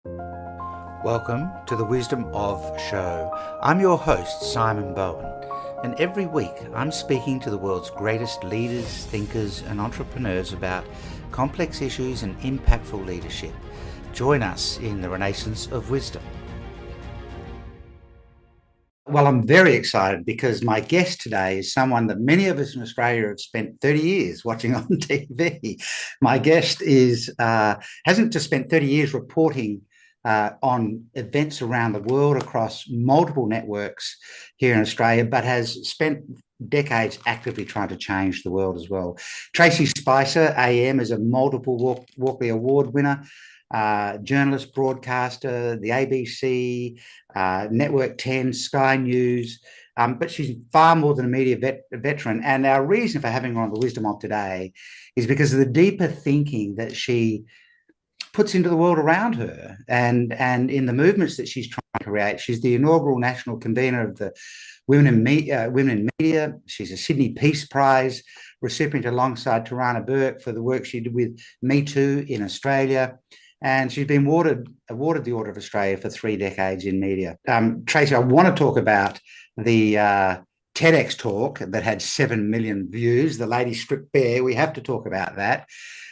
Welcome to the Wisdom of Show. I'm your host, Simon Bowen, and every week I'm speaking to the world's greatest leaders, thinkers, and entrepreneurs about complex issues and impactful leadership. Join us in the Renaissance of Wisdom. Well, I'm very excited because my guest today is someone that many of us in Australia have spent 30 years watching on TV. My guest hasn't just spent 30 years reporting on events around the world across multiple networks here in Australia, but has spent decades actively trying to change the world as well. Tracey Spicer AM is a multiple Walkley Award winner, journalist, broadcaster, the ABC, Network 10, Sky News, but she's far more than a media veteran. And our reason for having her on the Wisdom of today is because of the deeper thinking that she puts into the world around her and in the movements that she's trying to create. She's the inaugural national convener of the Women in Media. She's a Sydney Peace Prize recipient alongside Tarana Burke for the work she did with Me Too in Australia. And she's been awarded the Order of Australia for 3 decades in media. Tracey, I want to talk about the TEDx talk that had 7 million views, The Lady Stripped Bare. We have to talk about that.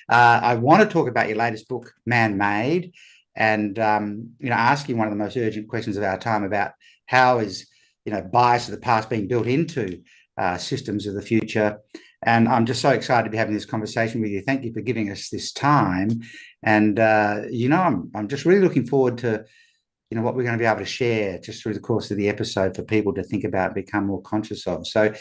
I want to talk about your latest book, Man-Made, and ask you one of the most urgent questions of our time about how is bias of the past being built into systems of the future. And I'm just so excited to be having this conversation with you. Thank you for giving us this time. And I'm just really looking forward to what we're going to be able to share just through the course of the episode for people to think about, become more conscious of. So,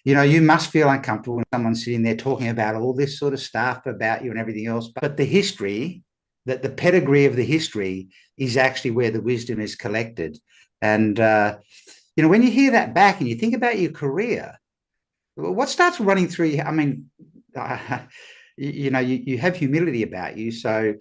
you must feel uncomfortable when someone's sitting there talking about all this sort of stuff about you and everything else. But the history, that the pedigree of the history is actually where the wisdom is collected. And, when you hear that back and you think about your career, what starts running through you? I mean, you have humility about you. So,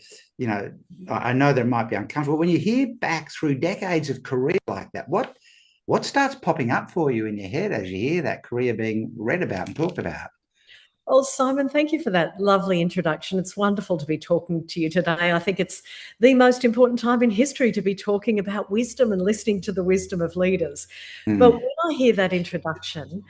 I know that it might be uncomfortable. When you hear back through decades of career like that, what starts popping up for you in your head as you hear that career being read about and talked about? Well, Simon, thank you for that lovely introduction. It's wonderful to be talking to you today. I think it's the most important time in history to be talking about wisdom and listening to the wisdom of leaders. But when I hear that introduction,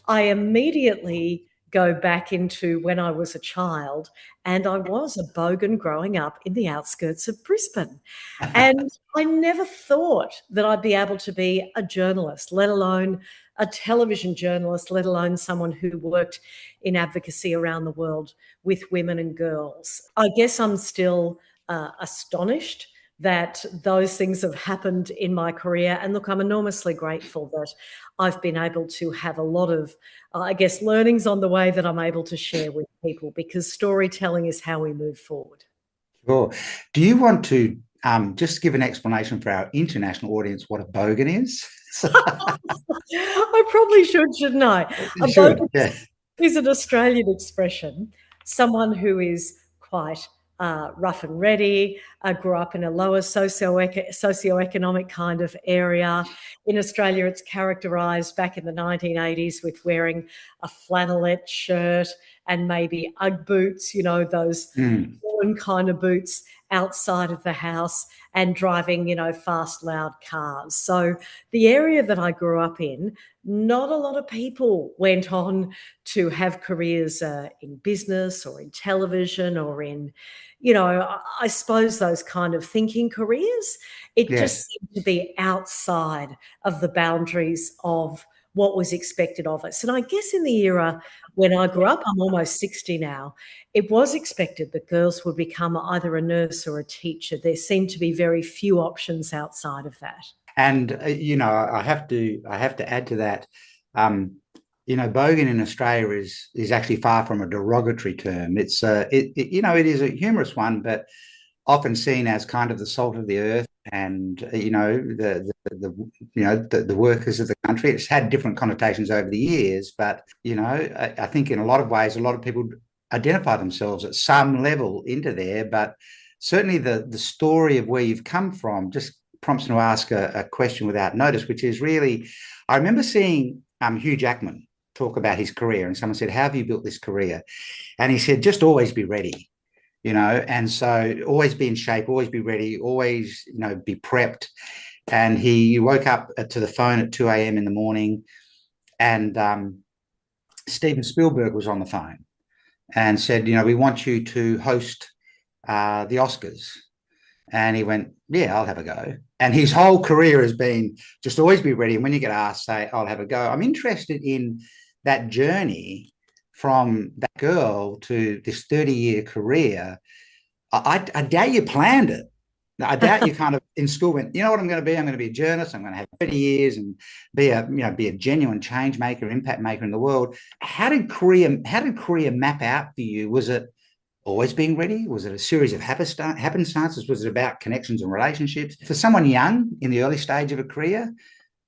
I immediately go back into when I was a child, and I was a bogan growing up in the outskirts of Brisbane. And I never thought that I'd be able to be a journalist, let alone a television journalist, let alone someone who worked in advocacy around the world with women and girls. I guess I'm still astonished that those things have happened in my career. And look, I'm enormously grateful that I've been able to have a lot of, learnings on the way that I'm able to share with people, because storytelling is how we move forward. Sure. Do you want to just give an explanation for our international audience what a bogan is? I probably should, shouldn't I? You should, yeah. Is an Australian expression, someone who is quite rough and ready, grew up in a lower socioeconomic kind of area. In Australia, it's characterised back in the 1980s with wearing a flannelette shirt and maybe Ugg boots, those woolen kind of boots outside of the house, and driving, fast, loud cars. So the area that I grew up in, not a lot of people went on to have careers in business or in television or in, I suppose those kind of thinking careers. It just seemed to be outside of the boundaries of what was expected of us. And I guess in the era when I grew up, I'm almost 60 now, it was expected that girls would become either a nurse or a teacher. There seemed to be very few options outside of that. And, I have to add to that, bogan in Australia is actually far from a derogatory term. It's, it is a humorous one, but often seen as kind of the salt of the earth and, the workers of the country. It's had different connotations over the years, but, I think in a lot of ways, a lot of people identify themselves at some level into there, but certainly the story of where you've come from just prompts me to ask a question without notice, which is really, I remember seeing Hugh Jackman talk about his career, and someone said, how have you built this career? And he said, just always be ready. and so always be in shape, always be ready, always, be prepped. And he woke up to the phone at 2 a.m. in the morning, and Steven Spielberg was on the phone and said, we want you to host the Oscars. And he went, yeah, I'll have a go. And his whole career has been just always be ready. And when you get asked, say, I'll have a go. I'm interested in that journey from that girl to this 30-year career. I doubt you planned it. I doubt you kind of in school went, you know what I'm going to be? I'm going to be a journalist. I'm going to have 30 years and be a genuine change maker, impact maker in the world. How did career map out for you? Was it always being ready? Was it a series of happenstances? Was it about connections and relationships? For someone young in the early stage of a career,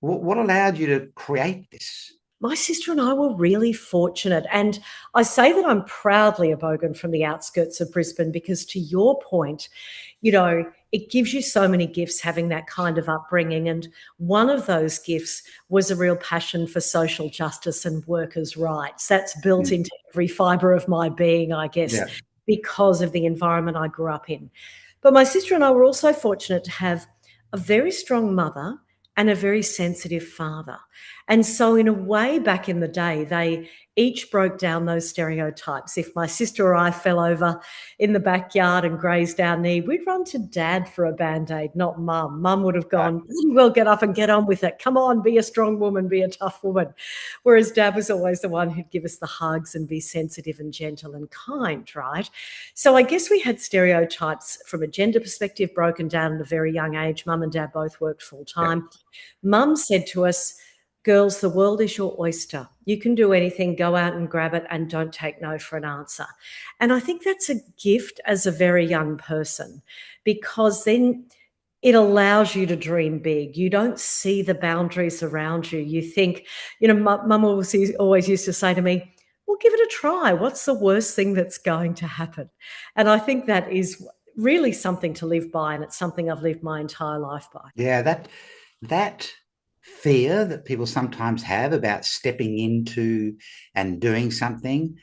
what allowed you to create this? My sister and I were really fortunate. And I say that I'm proudly a Bogan from the outskirts of Brisbane because, to your point, it gives you so many gifts having that kind of upbringing. And one of those gifts was a real passion for social justice and workers' rights. That's built into every fibre of my being, I guess, because of the environment I grew up in. But my sister and I were also fortunate to have a very strong mother and a very sensitive father. And so, in a way, back in the day, they each broke down those stereotypes. If my sister or I fell over in the backyard and grazed our knee, we'd run to Dad for a Band-Aid, not Mum. Mum would have gone, well, get up and get on with it. Come on, be a strong woman, be a tough woman. Whereas Dad was always the one who'd give us the hugs and be sensitive and gentle and kind, right? So I guess we had stereotypes from a gender perspective broken down at a very young age. Mum and Dad both worked full time. Mum said to us, girls, the world is your oyster. You can do anything, go out and grab it, and don't take no for an answer. And I think that's a gift as a very young person, because then it allows you to dream big. You don't see the boundaries around you. You think, Mum always used to say to me, well, give it a try. What's the worst thing that's going to happen? And I think that is really something to live by, and it's something I've lived my entire life by. Yeah, that fear that people sometimes have about stepping into and doing something,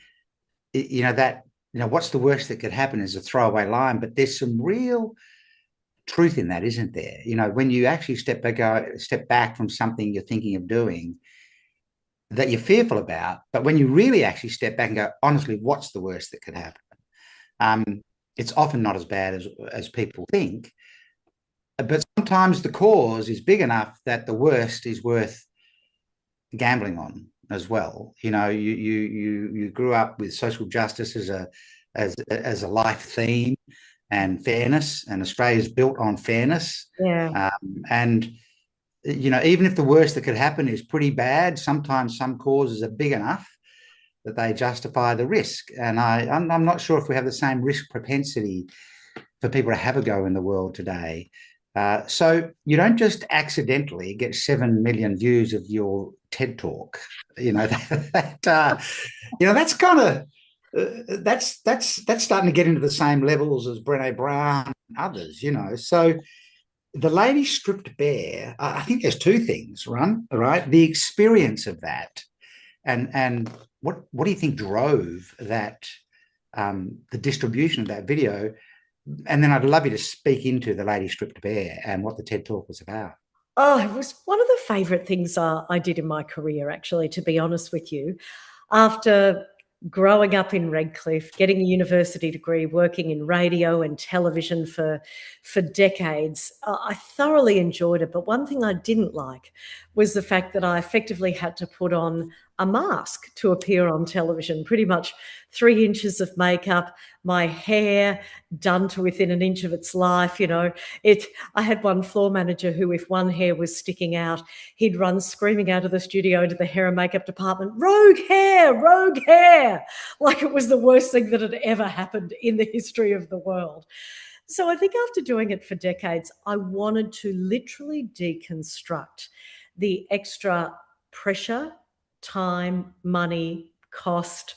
what's the worst that could happen is a throwaway line, but there's some real truth in that, isn't there? When you actually step back from something you're thinking of doing that you're fearful about, but when you really actually step back and go, honestly, what's the worst that could happen? It's often not as bad as people think. But sometimes the cause is big enough that the worst is worth gambling on as well. You grew up with social justice as a life theme, and fairness, and Australia's built on fairness. Yeah. And even if the worst that could happen is pretty bad, sometimes some causes are big enough that they justify the risk. And I'm not sure if we have the same risk propensity for people to have a go in the world today. So you don't just accidentally get 7 million views of your TED talk. That's kind of that's starting to get into the same levels as Brené Brown and others. So the lady stripped bare. I think there's two things, right? The experience of that, and what do you think drove that? The distribution of that video. And then I'd love you to speak into the lady stripped bare and what the TED Talk was about. Oh, it was one of the favourite things I did in my career, actually, to be honest with you. After growing up in Redcliffe, getting a university degree, working in radio and television for decades, I thoroughly enjoyed it. But one thing I didn't like was the fact that I effectively had to put on a mask to appear on television, pretty much 3 inches of makeup, my hair done to within an inch of its life. I had one floor manager who, if one hair was sticking out, he'd run screaming out of the studio into the hair and makeup department, rogue hair, like it was the worst thing that had ever happened in the history of the world. So I think after doing it for decades, I wanted to literally deconstruct the extra pressure, time, money, cost,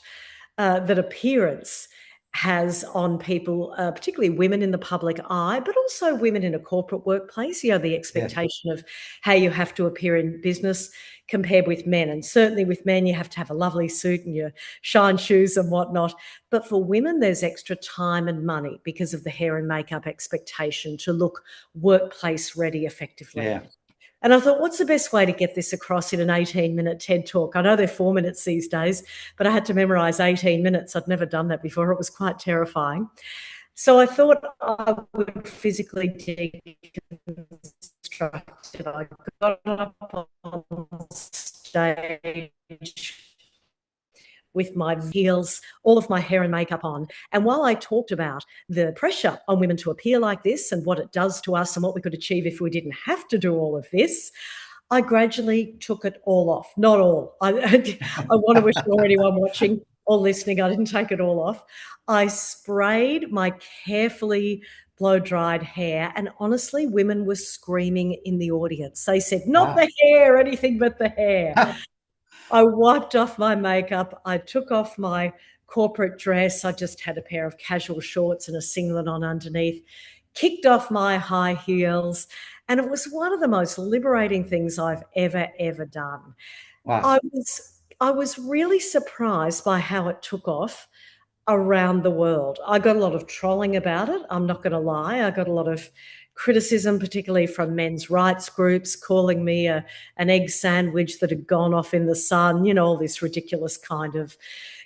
that appearance has on people, particularly women in the public eye, but also women in a corporate workplace, the expectation of how you have to appear in business compared with men. And certainly with men, you have to have a lovely suit and your shine shoes and whatnot. But for women, there's extra time and money because of the hair and makeup expectation to look workplace ready effectively. Yeah. And I thought, what's the best way to get this across in an 18-minute TED Talk? I know they're 4 minutes these days, but I had to memorise 18 minutes. I'd never done that before. It was quite terrifying. So I thought I would physically deconstruct it. I got up on stage with my heels, all of my hair and makeup on. And while I talked about the pressure on women to appear like this and what it does to us and what we could achieve if we didn't have to do all of this, I gradually took it all off. Not all. I want to assure anyone watching or listening, I didn't take it all off. I sprayed my carefully blow-dried hair, and honestly, women were screaming in the audience. They said, not the hair, anything but the hair. I wiped off my makeup. I took off my corporate dress. I just had a pair of casual shorts and a singlet on underneath, kicked off my high heels. And it was one of the most liberating things I've ever done. Wow. I was really surprised by how it took off around the world. I got a lot of trolling about it. I'm not going to lie. I got a lot of criticism, particularly from men's rights groups, calling me an egg sandwich that had gone off in the sun, all this ridiculous kind of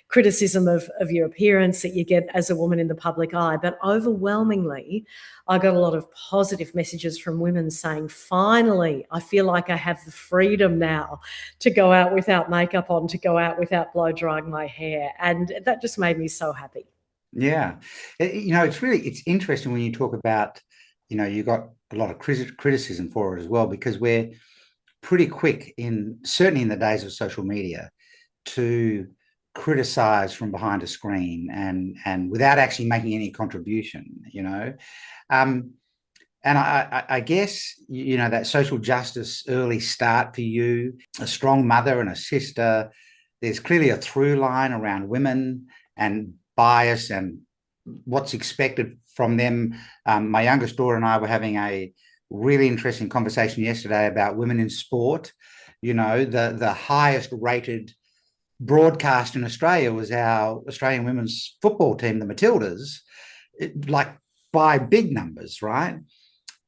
criticism of your appearance that you get as a woman in the public eye. But overwhelmingly, I got a lot of positive messages from women saying, finally, I feel like I have the freedom now to go out without makeup on, to go out without blow drying my hair. And that just made me so happy. Yeah. It's interesting when you talk about, you got a lot of criticism for it as well, because we're pretty quick certainly in the days of social media, to criticize from behind a screen and without actually making any contribution, and I guess, that social justice early start for you, a strong mother and a sister, there's clearly a through line around women and bias and what's expected from them. My youngest daughter and I were having a really interesting conversation yesterday about women in sport. The highest rated broadcast in Australia was our Australian women's football team, the Matildas, like by big numbers, right?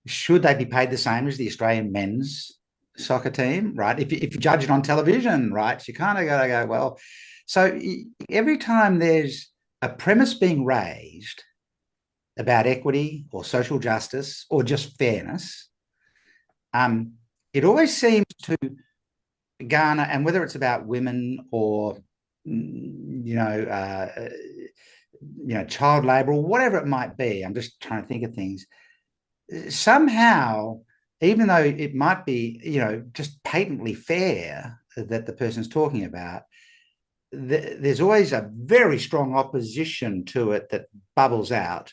Should they be paid the same as the Australian men's soccer team, right? If you judge it on television, right, you kind of got to go, well, so every time there's a premise being raised about equity or social justice or just fairness, it always seems to garner, and whether it's about women or child labor or whatever it might be, I'm just trying to think of things, somehow, even though it might be just patently fair that the person's talking about, there's always a very strong opposition to it that bubbles out.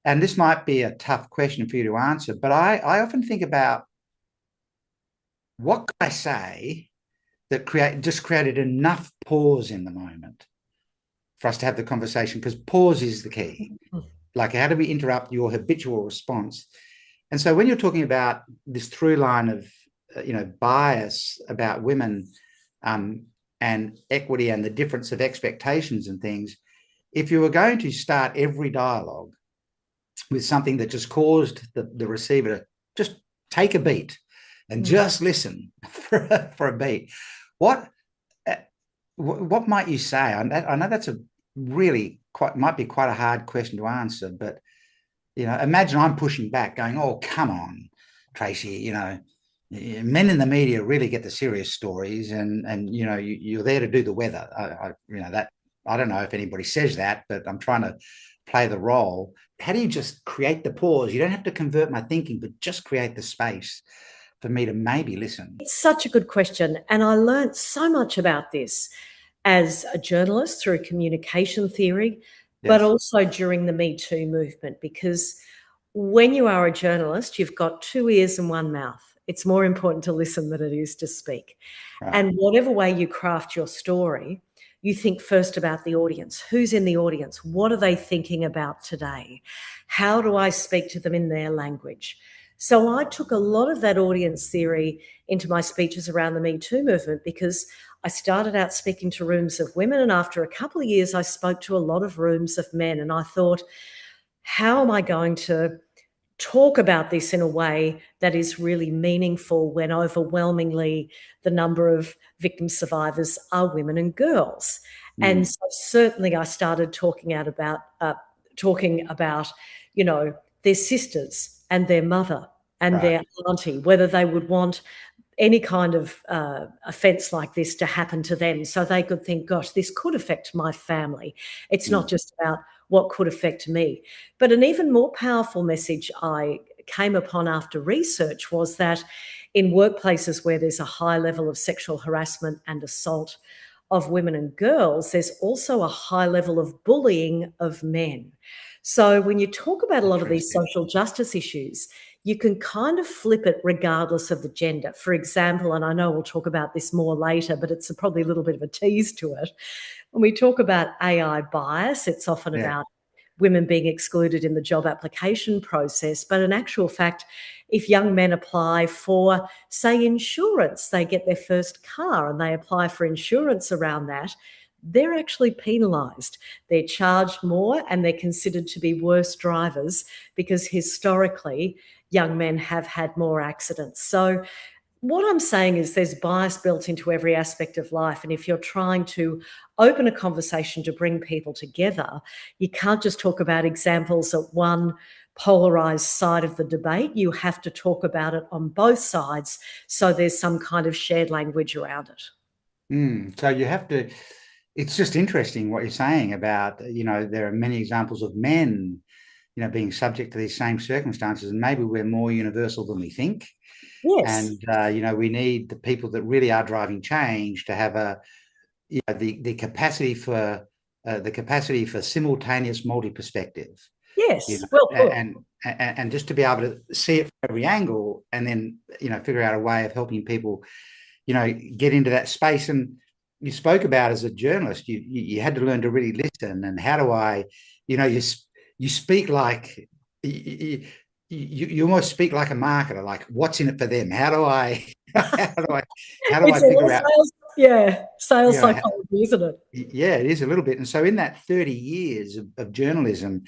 And this might be a tough question for you to answer, but I often think about, what could I say that created enough pause in the moment for us to have the conversation? Because pause is the key. Like, how do we interrupt your habitual response? And so when you're talking about this through line of, bias about women and equity and the difference of expectations and things, if you were going to start every dialogue with something that just caused the receiver to just take a beat and just listen for a beat, what might you say? I know that's might be quite a hard question to answer, but imagine I'm pushing back, going, "Oh, come on, Tracey, men in the media really get the serious stories, and you're there to do the weather." I don't know if anybody says that, but I'm trying to play the role. How do you just create the pause? You don't have to convert my thinking, but just create the space for me to maybe listen. It's such a good question. And I learned so much about this as a journalist through communication theory, but also during the Me Too movement, because when you are a journalist, you've got 2 ears and 1 mouth. It's more important to listen than it is to speak. Right. And whatever way you craft your story, you think first about the audience. Who's in the audience? What are they thinking about today? How do I speak to them in their language? So I took a lot of that audience theory into my speeches around the Me Too movement, because I started out speaking to rooms of women, and after a couple of years, I spoke to a lot of rooms of men. And I thought, how am I going to talk about this in a way that is really meaningful when overwhelmingly the number of victim survivors are women and girls? And so certainly I started talking about, you know, their sisters and their mother and their auntie, whether they would want any kind of offence like this to happen to them, so they could think, gosh, this could affect my family. It's not just about what could affect me. But an even more powerful message I came upon after research was that in workplaces where there's a high level of sexual harassment and assault of women and girls, there's also a high level of bullying of men. So when you talk about a lot of these social justice issues, you can kind of flip it regardless of the gender. For example, and I know we'll talk about this more later, but it's probably a little bit of a tease to it. When we talk about AI bias, it's often about women being excluded in the job application process. But in actual fact, if young men apply for, say, insurance, they get their first car and they apply for insurance around that, they're actually penalised. They're charged more and they're considered to be worse drivers because historically young men have had more accidents. So what I'm saying is there's bias built into every aspect of life. And if you're trying to open a conversation to bring people together, you can't just talk about examples at one polarized side of the debate. You have to talk about it on both sides, so there's some kind of shared language around it. So you have to, it's just interesting what you're saying about, there are many examples of men, being subject to these same circumstances, and maybe we're more universal than we think. Yes. And, we need the people that really are driving change to have the capacity for simultaneous multi-perspective. Yes. Well put. And just to be able to see it from every angle, and then, figure out a way of helping people, get into that space. And you spoke about, as a journalist, you had to learn to really listen. And how do I, you speak like, you almost speak like a marketer, like what's in it for them? How do I figure out? Sales psychology, isn't it? Yeah, it is a little bit. And so in that 30 years of journalism,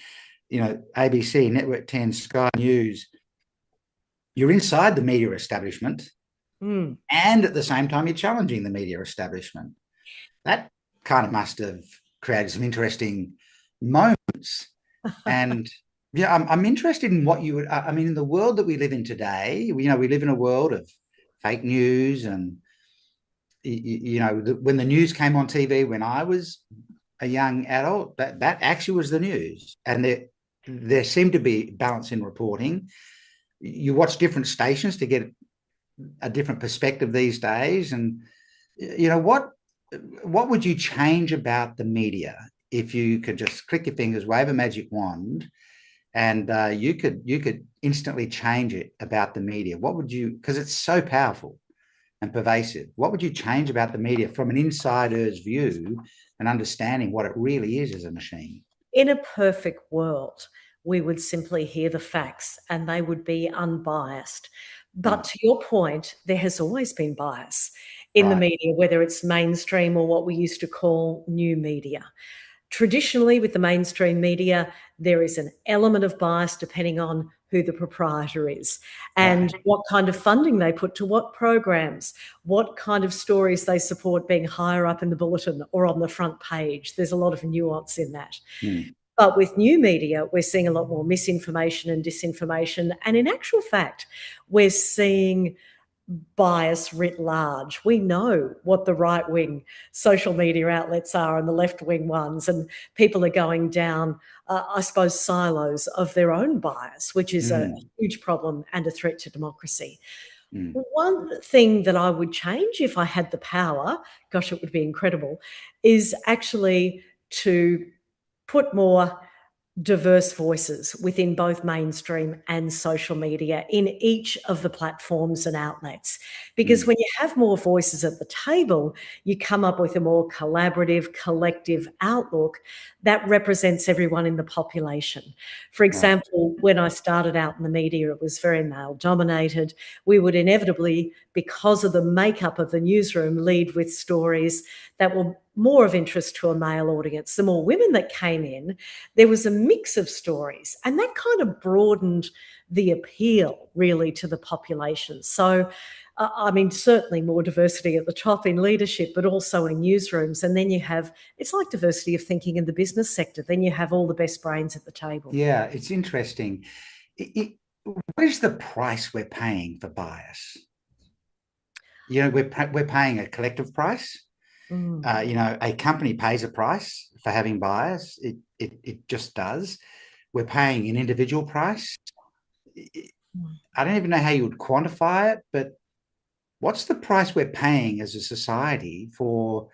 ABC, Network 10, Sky News, you're inside the media establishment, and at the same time you're challenging the media establishment. That kind of must have created some interesting moments. And I'm interested in what you would, in the world that we live in today, we live in a world of fake news, and, when the news came on TV when I was a young adult, that actually was the news. And there seemed to be balance in reporting. You watch different stations to get a different perspective these days. And, what would you change about the media if you could just click your fingers, wave a magic wand, and you could instantly change it about the media? What would you, because it's so powerful and pervasive, what would you change about the media from an insider's view and understanding what it really is as a machine? In a perfect world, we would simply hear the facts and they would be unbiased. But to your point, there has always been bias in the media, whether it's mainstream or what we used to call new media. Traditionally, with the mainstream media, there is an element of bias depending on who the proprietor is and what kind of funding they put to what programs, what kind of stories they support being higher up in the bulletin or on the front page. There's a lot of nuance in that. But with new media, we're seeing a lot more misinformation and disinformation. And in actual fact, we're seeing bias writ large. We know what the right-wing social media outlets are and the left-wing ones, and people are going down, I suppose, silos of their own bias, which is a huge problem and a threat to democracy. One thing that I would change if I had the power, gosh, it would be incredible, is actually to put more diverse voices within both mainstream and social media in each of the platforms and outlets. Because when you have more voices at the table, you come up with a more collaborative, collective outlook that represents everyone in the population. For example, when I started out in the media, it was very male dominated. We would inevitably, because of the makeup of the newsroom, lead with stories that were more of interest to a male audience. The more women that came in, there was a mix of stories, and that kind of broadened the appeal really to the population. So, I mean, certainly more diversity at the top in leadership, but also in newsrooms. And then you have, it's like diversity of thinking in the business sector. Then you have all the best brains at the table. Yeah, it's interesting. What is the price we're paying for bias? You know, we're paying a collective price. You know, a company pays a price for having bias. It just does. We're paying an individual price. I don't even know how you would quantify it, but what's the price we're paying as a society for,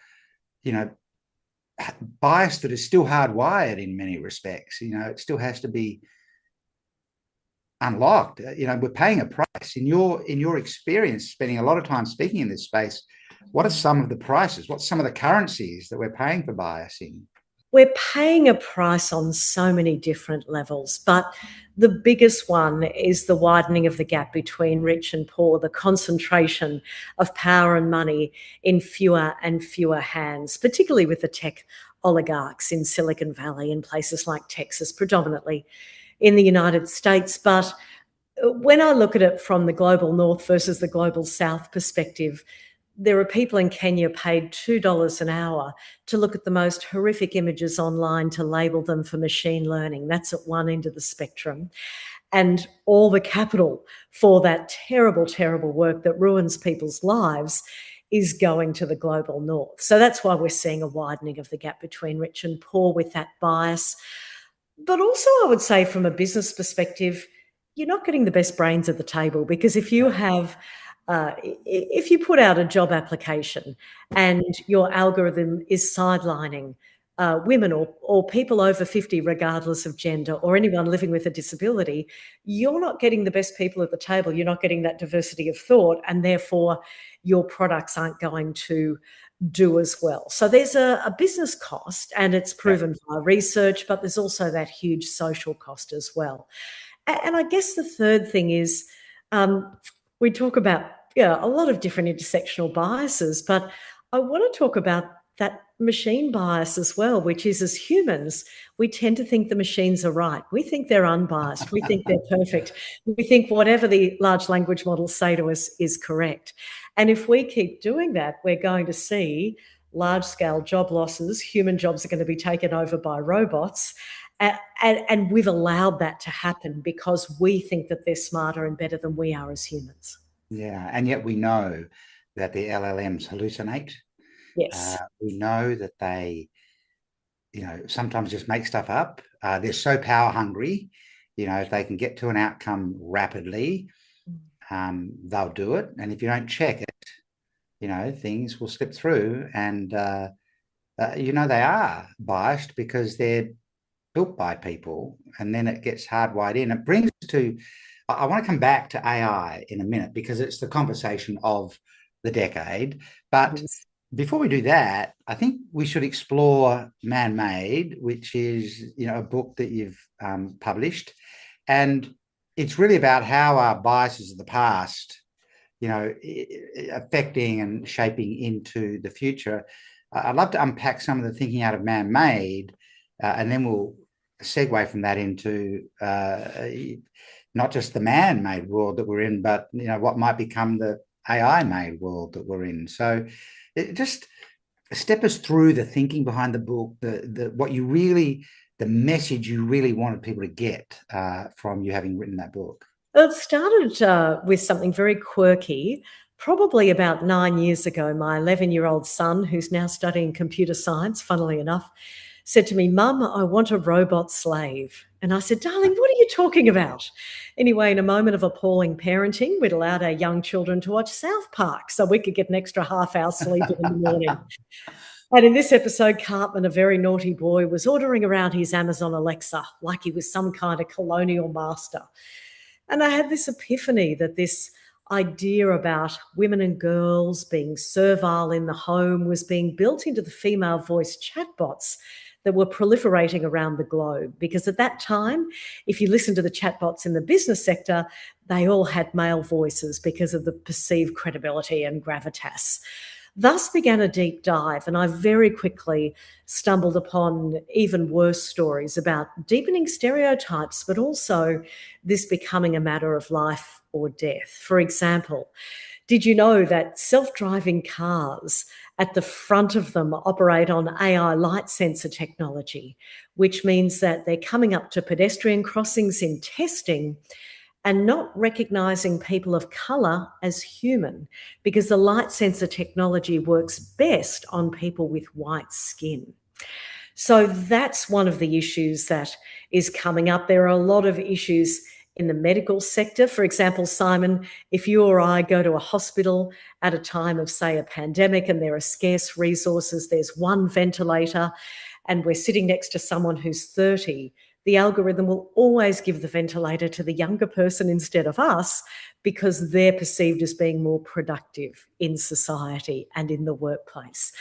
you know, bias that is still hardwired in many respects? You know, it still has to be unlocked. You know, we're paying a price. In your experience, spending a lot of time speaking in this space, what are some of the prices? What's some of the currencies that we're paying for biasing? We're paying a price on so many different levels, but the biggest one is the widening of the gap between rich and poor, the concentration of power and money in fewer and fewer hands, particularly with the tech oligarchs in Silicon Valley and places like Texas, predominantly in the United States. But when I look at it from the global north versus the global south perspective, there are people in Kenya paid $2 an hour to look at the most horrific images online to label them for machine learning. That's at one end of the spectrum. And all the capital for that terrible, terrible work that ruins people's lives is going to the global north. So that's why we're seeing a widening of the gap between rich and poor with that bias. But also, I would say from a business perspective, you're not getting the best brains at the table, because if you have if you put out a job application and your algorithm is sidelining women or people over 50, regardless of gender, or anyone living with a disability, you're not getting the best people at the table. You're not getting that diversity of thought, and therefore your products aren't going to do as well. So there's a business cost, and it's proven by research, but there's also that huge social cost as well. And I guess the third thing is, we talk about a lot of different intersectional biases, but I want to talk about that machine bias as well, which is, as humans, we tend to think the machines are right. We think they're unbiased. We think they're perfect. We think whatever the large language models say to us is correct. And if we keep doing that, we're going to see large-scale job losses. Human jobs are going to be taken over by robots. And we've allowed that to happen because we think that they're smarter and better than we are as humans. Yeah, and yet we know that the LLMs hallucinate. Yes. We know that they, you know, sometimes just make stuff up. They're so power hungry. You know, if they can get to an outcome rapidly, they'll do it. And if you don't check it, you know, things will slip through. And, you know, they are biased because they're built by people, and then it gets hardwired in. It brings us to, I want to come back to AI in a minute because it's the conversation of the decade. But before we do that, I think we should explore Man-Made, which is, you know, a book that you've published. And it's really about how our biases of the past, you know, affecting and shaping into the future. I'd love to unpack some of the thinking out of Man-Made, and then we'll segue from that into not just the man-made world that we're in, but, you know, what might become the AI-made world that we're in. So just step us through the thinking behind the book, what you really, the message you really wanted people to get from you having written that book. Well, it started with something very quirky. Probably about 9 years ago, my 11-year-old son, who's now studying computer science, funnily enough, said to me, "Mum, I want a robot slave." And I said, "Darling, what are you talking about?" Anyway, in a moment of appalling parenting, we'd allowed our young children to watch South Park so we could get an extra half hour sleep in the morning. And in this episode, Cartman, a very naughty boy, was ordering around his Amazon Alexa like he was some kind of colonial master. And I had this epiphany that this idea about women and girls being servile in the home was being built into the female voice chatbots that were proliferating around the globe. Because at that time, if you listen to the chatbots in the business sector, they all had male voices because of the perceived credibility and gravitas. Thus began a deep dive, and I very quickly stumbled upon even worse stories about deepening stereotypes, but also this becoming a matter of life or death. For example, did you know that self-driving cars at the front of them operate on AI light sensor technology, which means that they're coming up to pedestrian crossings in testing and not recognizing people of colour as human, because the light sensor technology works best on people with white skin. So that's one of the issues that is coming up. There are a lot of issues in the medical sector. For example, Simon, if you or I go to a hospital at a time of, say, a pandemic and there are scarce resources, there's one ventilator, and we're sitting next to someone who's 30, the algorithm will always give the ventilator to the younger person instead of us, because they're perceived as being more productive in society and in the workplace.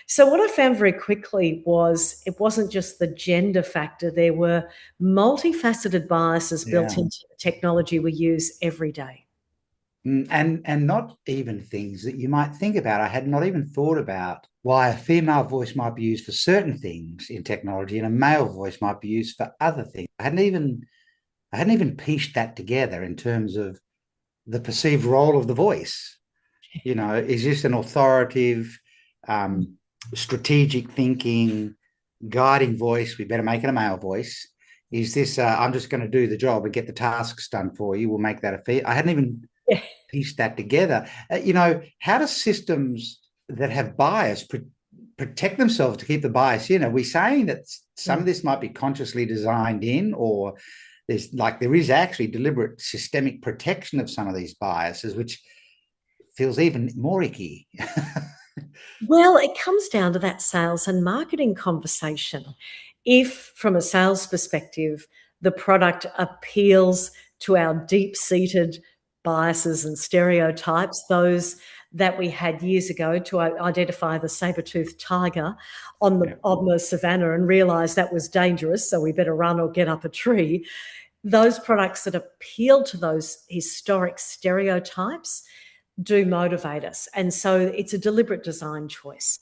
So what I found very quickly was it wasn't just the gender factor. There were multifaceted biases built into the technology we use every day. And not even things that you might think about. I had not even thought about why a female voice might be used for certain things in technology and a male voice might be used for other things. I hadn't even pieced that together in terms of the perceived role of the voice. You know, is this an authoritative, strategic thinking, guiding voice? We better make it a male voice. Is this I'm just going to do the job and get the tasks done for you? We'll make that a fee. I hadn't even pieced that together. You know, how do systems that have bias protect themselves to keep the bias in? Are we saying that some of this might be consciously designed in, or there is actually deliberate systemic protection of some of these biases, which feels even more icky? Well, it comes down to that sales and marketing conversation. If, from a sales perspective, the product appeals to our deep-seated biases and stereotypes, those that we had years ago to identify the saber-toothed tiger on the savannah and realise that was dangerous, so we better run or get up a tree. Those products that appeal to those historic stereotypes do motivate us. And so it's a deliberate design choice.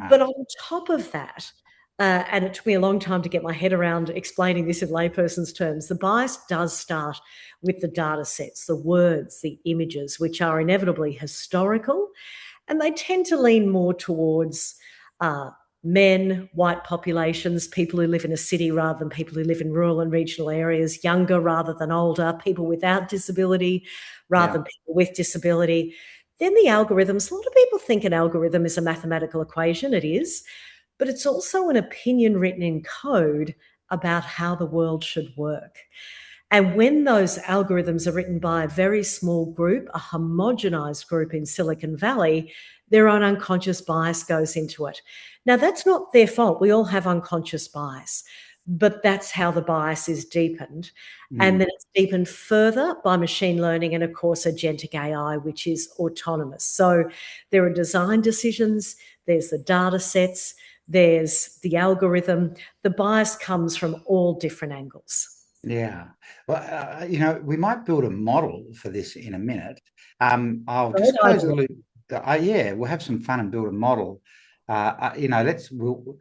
But on top of that, and it took me a long time to get my head around explaining this in layperson's terms, the bias does start with the data sets, the words, the images, which are inevitably historical, and they tend to lean more towards men, white populations, people who live in a city rather than people who live in rural and regional areas, younger rather than older, people without disability rather than people with disability. Then the algorithms, a lot of people think an algorithm is a mathematical equation. It is, but it's also an opinion written in code about how the world should work. And when those algorithms are written by a very small group, a homogenized group in Silicon Valley, their own unconscious bias goes into it. Now, that's not their fault. We all have unconscious bias, but that's how the bias is deepened. And then it's deepened further by machine learning and, of course, agentic AI, which is autonomous. So there are design decisions, there's the data sets, there's the algorithm. The bias comes from all different angles. Yeah. Well, you know, we might build a model for this in a minute. I'll just close the loop. We'll have some fun and build a model. You know,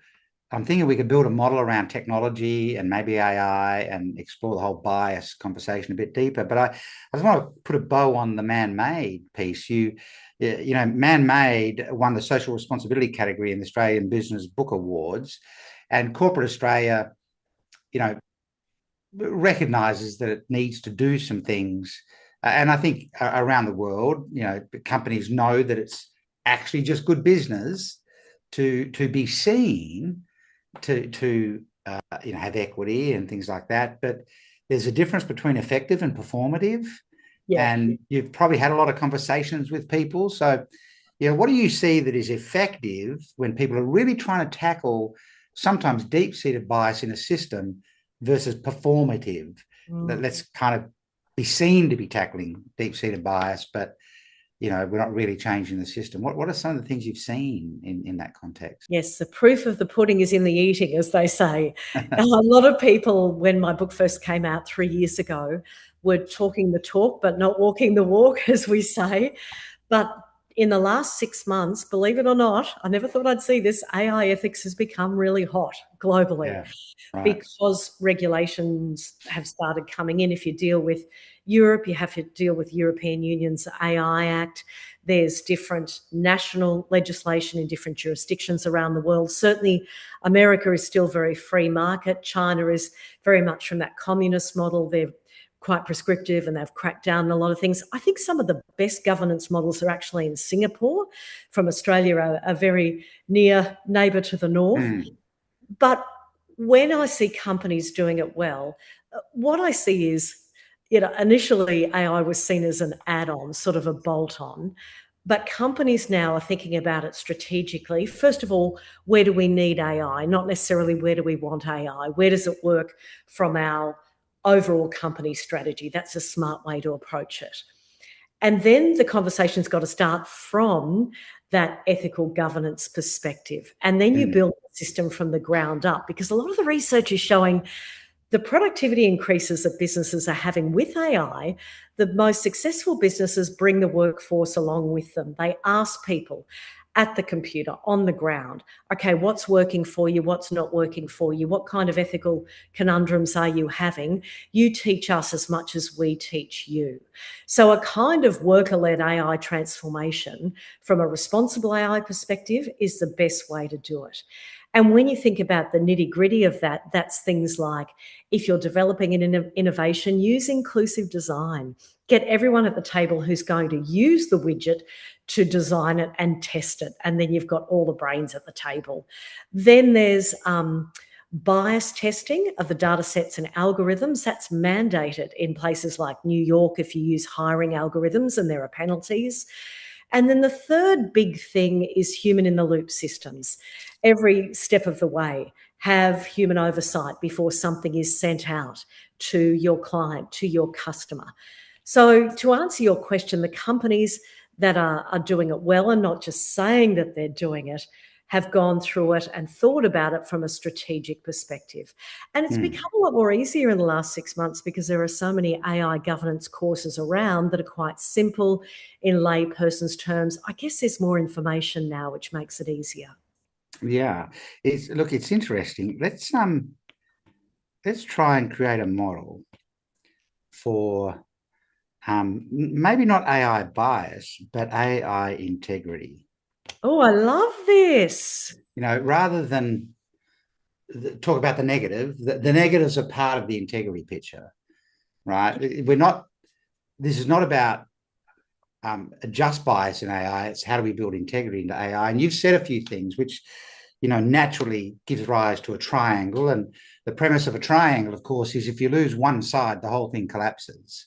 I'm thinking we could build a model around technology and maybe AI and explore the whole bias conversation a bit deeper. But I just want to put a bow on the man-made piece. You know, man-made won the social responsibility category in the Australian Business Book Awards, and corporate Australia, you know, recognizes that it needs to do some things. And I think around the world, you know, companies know that it's actually just good business to be seen to you know, have equity and things like that. But there's a difference between effective and performative. And you've probably had a lot of conversations with people. So, what do you see that is effective when people are really trying to tackle sometimes deep-seated bias in a system versus performative? Let's kind of be seen to be tackling deep-seated bias, but we're not really changing the system. What are some of the things you've seen in that context? Yes, the proof of the pudding is in the eating, as they say. A lot of people, when my book first came out 3 years ago, were talking the talk but not walking the walk, as we say. But in the last 6 months, believe it or not, I never thought I'd see this, AI ethics has become really hot globally. Yeah, right. Because regulations have started coming in. If you deal with Europe, you have to deal with European Union's AI Act. There's different national legislation in different jurisdictions around the world. Certainly, America is still very free market. China is very much from that communist model. They're quite prescriptive and they've cracked down on a lot of things. I think some of the best governance models are actually in Singapore. From Australia, a very near neighbour to the north. But when I see companies doing it well, what I see is, initially AI was seen as an add-on, sort of a bolt-on, but companies now are thinking about it strategically. First of all, where do we need AI? Not necessarily where do we want AI? Where does it work from our overall company strategy? That's a smart way to approach it. And then the conversation's got to start from that ethical governance perspective. And then you build the system from the ground up, because a lot of the research is showing the productivity increases that businesses are having with AI. The most successful businesses bring the workforce along with them. They ask people at the computer, on the ground, okay, what's working for you? What's not working for you? What kind of ethical conundrums are you having? You teach us as much as we teach you. So a kind of worker-led AI transformation from a responsible AI perspective is the best way to do it. And when you think about the nitty-gritty of that, that's things like, if you're developing an innovation, use inclusive design. Get everyone at the table who's going to use the widget to design it and test it. And then you've got all the brains at the table. Then there's bias testing of the data sets and algorithms. That's mandated in places like New York if you use hiring algorithms, and there are penalties. And then the third big thing is human in the loop systems. Every step of the way, have human oversight before something is sent out to your client, to your customer. So to answer your question, the companies that are doing it well, and not just saying that they're doing it, have gone through it and thought about it from a strategic perspective. And it's become a lot more easier in the last 6 months because there are so many AI governance courses around that are quite simple in lay person's terms. I guess there's more information now, which makes it easier. Yeah, it's interesting. Let's try and create a model for maybe not AI bias, but AI integrity. Oh, I love this. Rather than talk about the negative, the negatives are part of the integrity picture, right? This is not about just bias in AI. It's how do we build integrity into AI? And you've said a few things which, naturally gives rise to a triangle. And the premise of a triangle, of course, is if you lose one side, the whole thing collapses.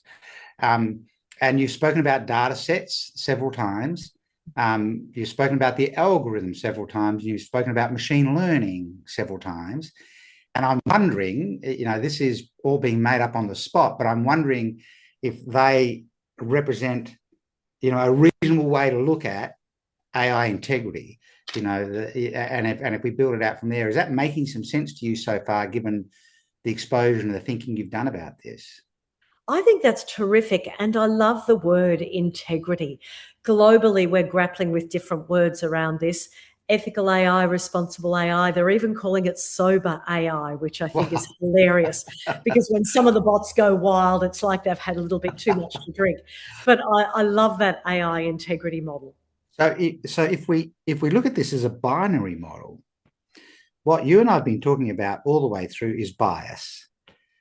And you've spoken about data sets several times. You've spoken about the algorithm several times. You've spoken about machine learning several times. And I'm wondering, this is all being made up on the spot, but I'm wondering if they represent, a reasonable way to look at AI integrity, and if we build it out from there. Is that making some sense to you so far, given the exposure and the thinking you've done about this? I think that's terrific. And I love the word integrity. Globally, we're grappling with different words around this. Ethical AI, responsible AI. They're even calling it sober AI, which I think is hilarious, because when some of the bots go wild, it's like they've had a little bit too much to drink. But I love that AI integrity model. So if we look at this as a binary model, what you and I have been talking about all the way through is bias,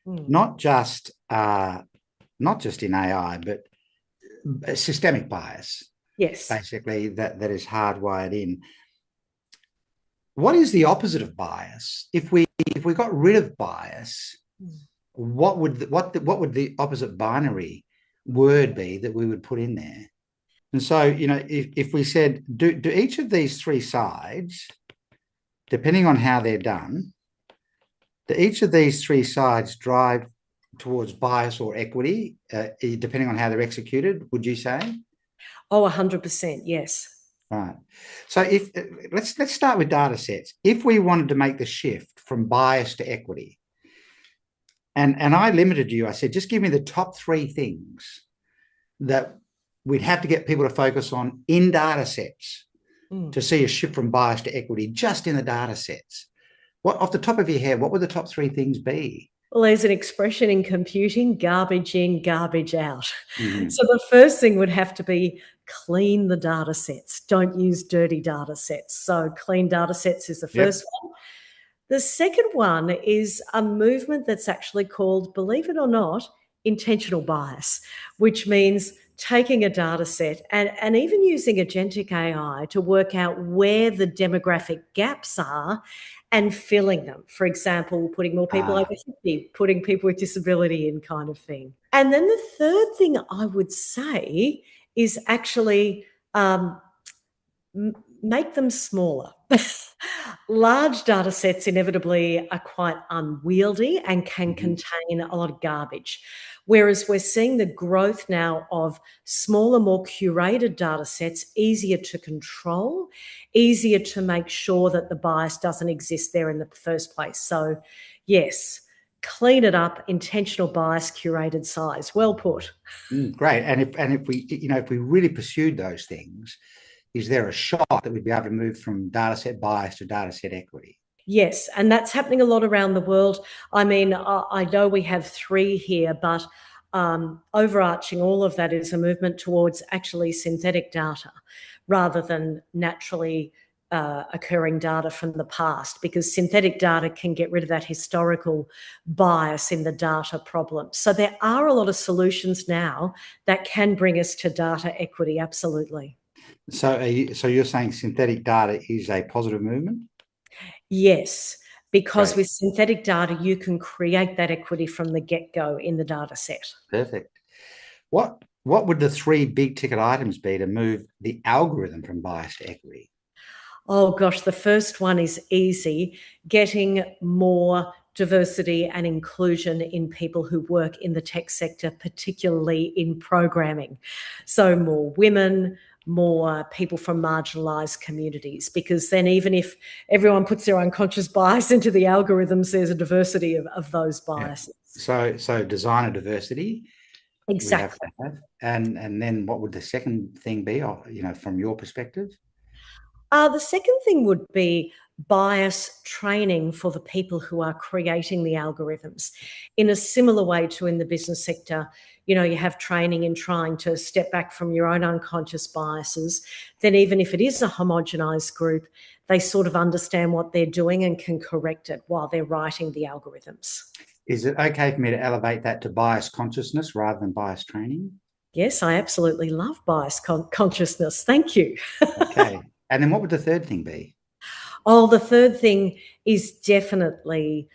not just in AI, but systemic bias. Yes, basically that is hardwired in. What is the opposite of bias? If we got rid of bias, what would the opposite binary word be that we would put in there? And so, if we said, do each of these three sides, depending on how they're done, do each of these three sides drive towards bias or equity, depending on how they're executed, would you say? Oh, 100%, yes. Right. So if let's start with data sets. If we wanted to make the shift from bias to equity, and I limited you, I said, just give me the top three things that we'd have to get people to focus on in data sets to see a shift from bias to equity just in the data sets. What, off the top of your head, what would the top three things be? Well, there's an expression in computing, garbage in, garbage out. Mm-hmm. So the first thing would have to be clean the data sets. Don't use dirty data sets. So clean data sets is the first one. The second one is a movement that's actually called, believe it or not, intentional bias, which means taking a data set and even using agentic AI to work out where the demographic gaps are and filling them. For example, putting more people over 50, putting people with disability in, kind of thing. And then the third thing I would say is actually make them smaller. Large data sets inevitably are quite unwieldy and can contain a lot of garbage. Whereas we're seeing the growth now of smaller, more curated data sets, easier to control, easier to make sure that the bias doesn't exist there in the first place. So, yes, clean it up, intentional bias, curated size. Well put. Great. And if we really pursued those things, is there a shot that we'd be able to move from data set bias to data set equity? Yes, and that's happening a lot around the world. I mean, I know we have three here, but overarching all of that is a movement towards actually synthetic data rather than naturally occurring data from the past, because synthetic data can get rid of that historical bias in the data problem. So there are a lot of solutions now that can bring us to data equity, absolutely. So you're saying synthetic data is a positive movement? Yes, because Great. with synthetic data, you can create that equity from the get-go in the data set. Perfect. What would the three big ticket items be to move the algorithm from bias to equity? Oh gosh, the first one is easy, getting more diversity and inclusion in people who work in the tech sector, particularly in programming. So more women, more people from marginalised communities, because then even if everyone puts their unconscious bias into the algorithms, there's a diversity of those biases. Yeah. So designer diversity we have Exactly. to have. And then what would the second thing be, from your perspective? The second thing would be bias training for the people who are creating the algorithms in a similar way to in the business sector. You have training in trying to step back from your own unconscious biases. Then even if it is a homogenized group, they sort of understand what they're doing and can correct it while they're writing the algorithms. Is it okay for me to elevate that to bias consciousness rather than bias training? Yes, I absolutely love bias consciousness. Thank you. Okay. And then what would the third thing be? Oh, the third thing is definitely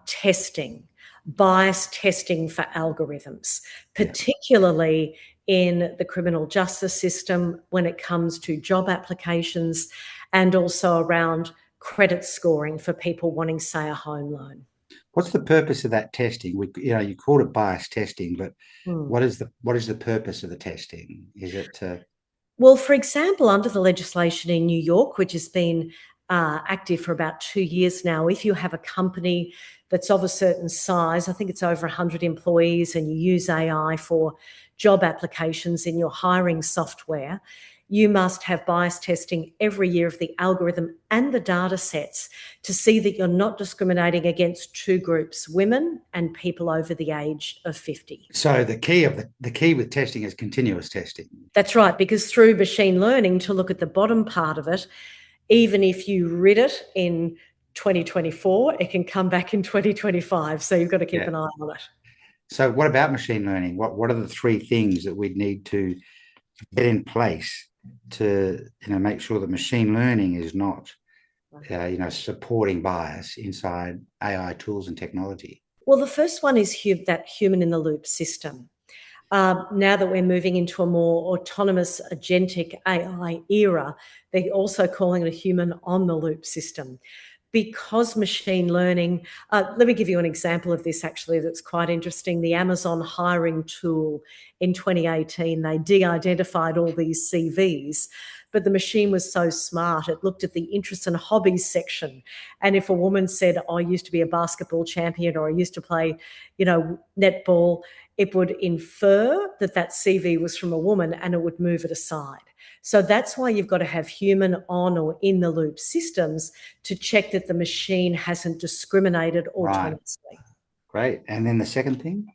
testing, bias testing for algorithms, Yeah. particularly in the criminal justice system when it comes to job applications and also around credit scoring for people wanting, say, a home loan. What's the purpose of that testing? You called it bias testing, but Hmm. what is the purpose of the testing? Is it to Well, for example, under the legislation in New York, which has been active for about 2 years now, if you have a company that's of a certain size, I think it's over 100 employees, and you use AI for job applications in your hiring software, you must have bias testing every year of the algorithm and the data sets to see that you're not discriminating against two groups, women and people over the age of 50. so the key with testing is continuous testing. That's right, because through machine learning, to look at the bottom part of it, even if you rid it in 2024, it can come back in 2025. So you've got to keep Yeah. an eye on it. So what about machine learning? What are the three things that we'd need to get in place to make sure that machine learning is not supporting bias inside AI tools and technology? Well, the first one is that human in the loop system. Now that we're moving into a more autonomous agentic AI era, they're also calling it a human on the loop system. Because machine learning, let me give you an example of this actually that's quite interesting. The Amazon hiring tool in 2018, they de-identified all these CVs, but the machine was so smart, it looked at the interests and hobbies section. And if a woman said, oh, I used to be a basketball champion, or I used to play, netball, it would infer that that CV was from a woman and it would move it aside. So that's why you've got to have human on or in the loop systems to check that the machine hasn't discriminated autonomously. Right. Great. And then the second thing?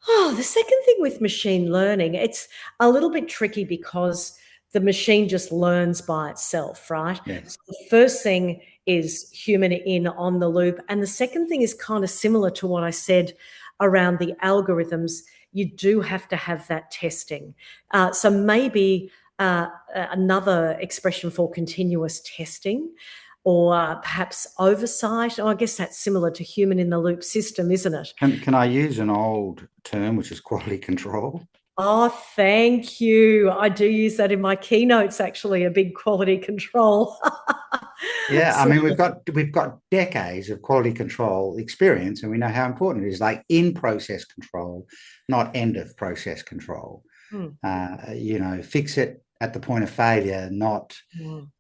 Oh, the second thing with machine learning, it's a little bit tricky because the machine just learns by itself, right? Yes. So the first thing is human in on the loop. And the second thing is kind of similar to what I said around the algorithms. You do have to have that testing. So maybe another expression for continuous testing, or perhaps oversight. Oh, I guess that's similar to human in the loop system, isn't it? Can I use an old term, which is quality control? Oh, thank you. I do use that in my keynotes, actually, a big quality control. Yeah, I So, mean, we've got decades of quality control experience, and we know how important it is, like in process control, not end of process control. Fix it at the point of failure, not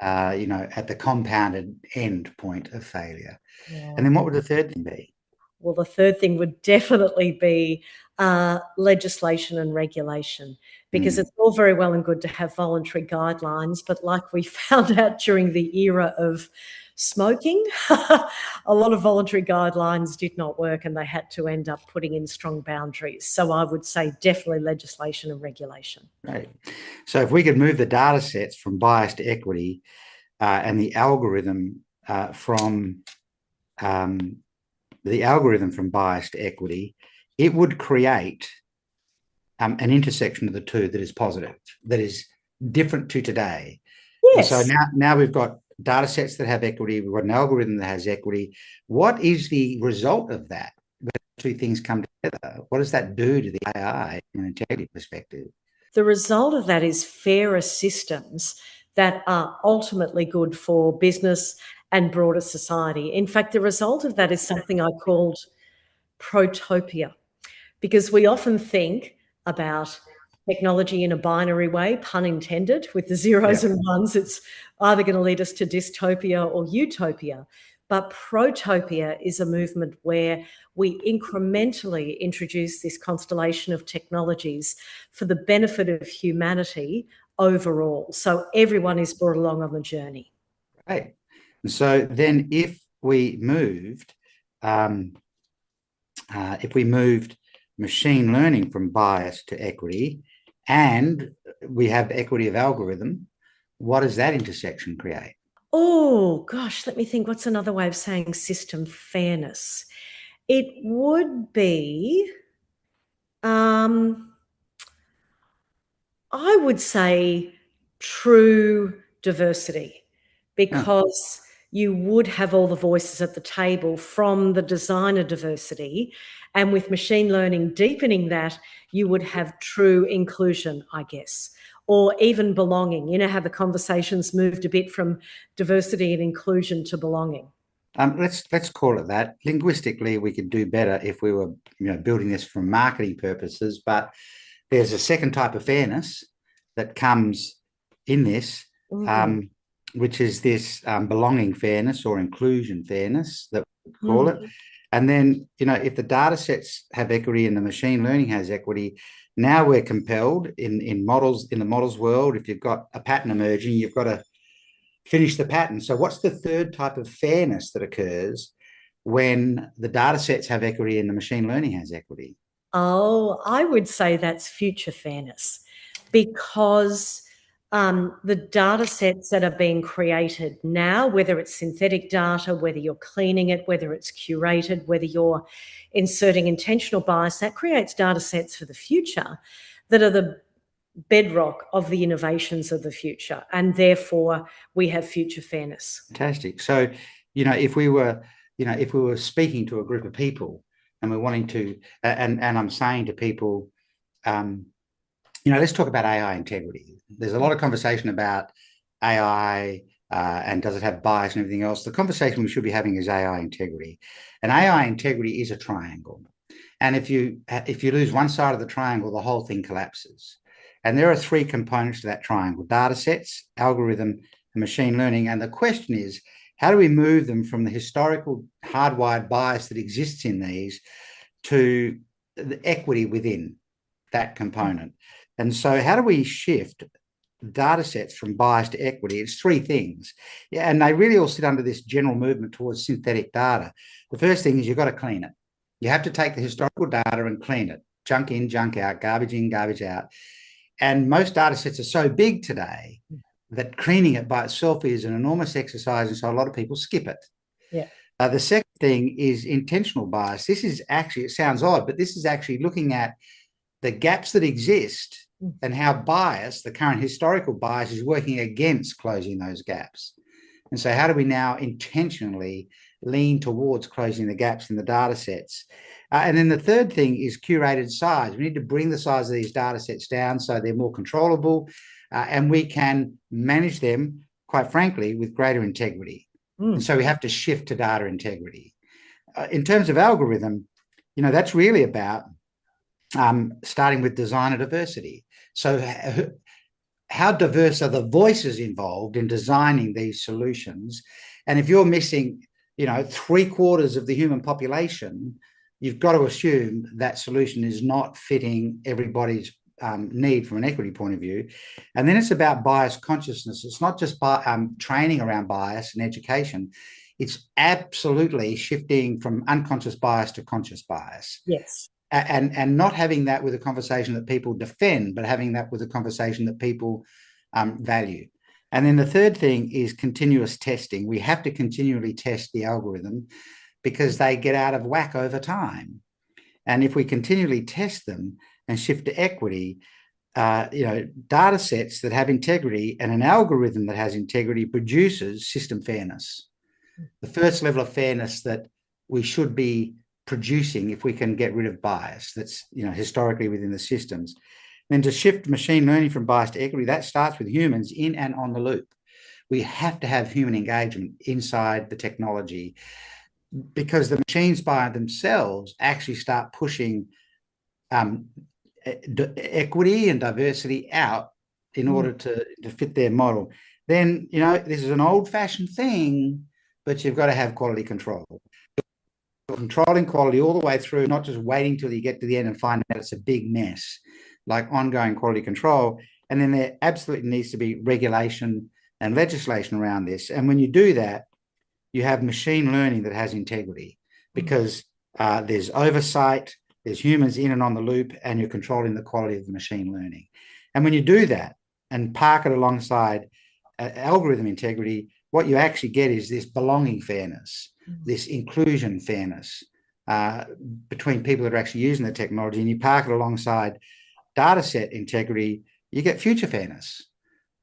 at the compounded end point of failure. yeah. And then what would the third thing be? Well, the third thing would definitely be legislation and regulation, because it's all very well and good to have voluntary guidelines, but like we found out during the era of smoking, a lot of voluntary guidelines did not work and they had to end up putting in strong boundaries. So I would say definitely legislation and regulation. Right. So if we could move the data sets from bias to equity and the algorithm from bias to equity, it would create an intersection of the two that is positive, that is different to today. Yes. And so now we've got data sets that have equity, we've got an algorithm that has equity. What is the result of that when two things come together? What does that do to the AI from an integrity perspective? The result of that is fairer systems that are ultimately good for business and broader society. In fact, the result of that is something I called protopia, because we often think about technology in a binary way, pun intended, with the zeros and ones. It's either going to lead us to dystopia or utopia. But protopia is a movement where we incrementally introduce this constellation of technologies for the benefit of humanity overall. So everyone is brought along on the journey. Right. And so then if we moved machine learning from bias to equity, and we have equity of algorithm, what does that intersection create? Oh, gosh, let me think. What's another way of saying system fairness? It would be, I would say, true diversity, because you would have all the voices at the table from the designer diversity. And with machine learning deepening that, you would have true inclusion, I guess, or even belonging. You know how the conversations moved a bit from diversity and inclusion to belonging. Let's call it that. Linguistically, we could do better if we were building this for marketing purposes, but there's a second type of fairness that comes in this, which is this belonging fairness or inclusion fairness that we call it. And then, if the data sets have equity and the machine learning has equity, now we're compelled in the models world, if you've got a pattern emerging, you've got to finish the pattern. So what's the third type of fairness that occurs when the data sets have equity and the machine learning has equity? Oh, I would say that's future fairness, because the data sets that are being created now, whether it's synthetic data, whether you're cleaning it, whether it's curated, whether you're inserting intentional bias, that creates data sets for the future that are the bedrock of the innovations of the future. And therefore, we have future fairness. Fantastic. So, if we were speaking to a group of people and we're wanting to, and I'm saying to people, let's talk about AI integrity. There's a lot of conversation about AI and does it have bias and everything else. The conversation we should be having is AI integrity. And AI integrity is a triangle. And if you lose one side of the triangle, the whole thing collapses. And there are three components to that triangle: data sets, algorithm, and machine learning. And the question is, how do we move them from the historical hardwired bias that exists in these to the equity within that component? And so how do we shift data sets from bias to equity? It's three things. Yeah, and they really all sit under this general movement towards synthetic data. The first thing is you've got to clean it. You have to take the historical data and clean it. Junk in, junk out, garbage in, garbage out. And most data sets are so big today that cleaning it by itself is an enormous exercise, and so a lot of people skip it. Yeah. The second thing is intentional bias. This is actually, it sounds odd, but this is actually looking at the gaps that exist and how bias, the current historical bias, is working against closing those gaps. And so how do we now intentionally lean towards closing the gaps in the data sets? And then the third thing is curated size. We need to bring the size of these data sets down so they're more controllable, and we can manage them, quite frankly, with greater integrity. And so we have to shift to data integrity. In terms of algorithm, that's really about starting with designer diversity. So how diverse are the voices involved in designing these solutions? And if you're missing, 3/4 of the human population, you've got to assume that solution is not fitting everybody's need from an equity point of view. And then it's about bias consciousness. It's not just training around bias and education. It's absolutely shifting from unconscious bias to conscious bias. Yes. And not having that with a conversation that people defend, but having that with a conversation that people value. And then the third thing is continuous testing. We have to continually test the algorithm because they get out of whack over time. And if we continually test them and shift to equity, data sets that have integrity and an algorithm that has integrity produces system fairness. The first level of fairness that we should be producing if we can get rid of bias that's historically within the systems. Then to shift machine learning from bias to equity, that starts with humans in and on the loop. We have to have human engagement inside the technology, because the machines by themselves actually start pushing equity and diversity out in order to fit their model. Then, this is an old-fashioned thing, but you've got to have quality control. Controlling quality all the way through, not just waiting till you get to the end and find out it's a big mess, like ongoing quality control. And then there absolutely needs to be regulation and legislation around this. And when you do that, you have machine learning that has integrity, because there's oversight, there's humans in and on the loop, and you're controlling the quality of the machine learning. And when you do that and park it alongside algorithm integrity, what you actually get is this belonging fairness, this inclusion fairness between people that are actually using the technology, and you park it alongside data set integrity, you get future fairness.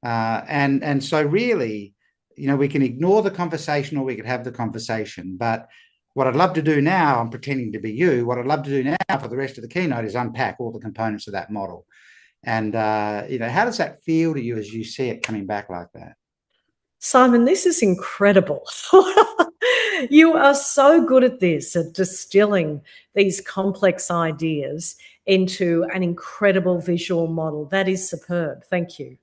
And so really, we can ignore the conversation or we could have the conversation. But what I'd love to do now, I'm pretending to be you, what I'd love to do now for the rest of the keynote is unpack all the components of that model. And, how does that feel to you as you see it coming back like that? Simon, this is incredible. You are so good at this, at distilling these complex ideas into an incredible visual model. That is superb. Thank you.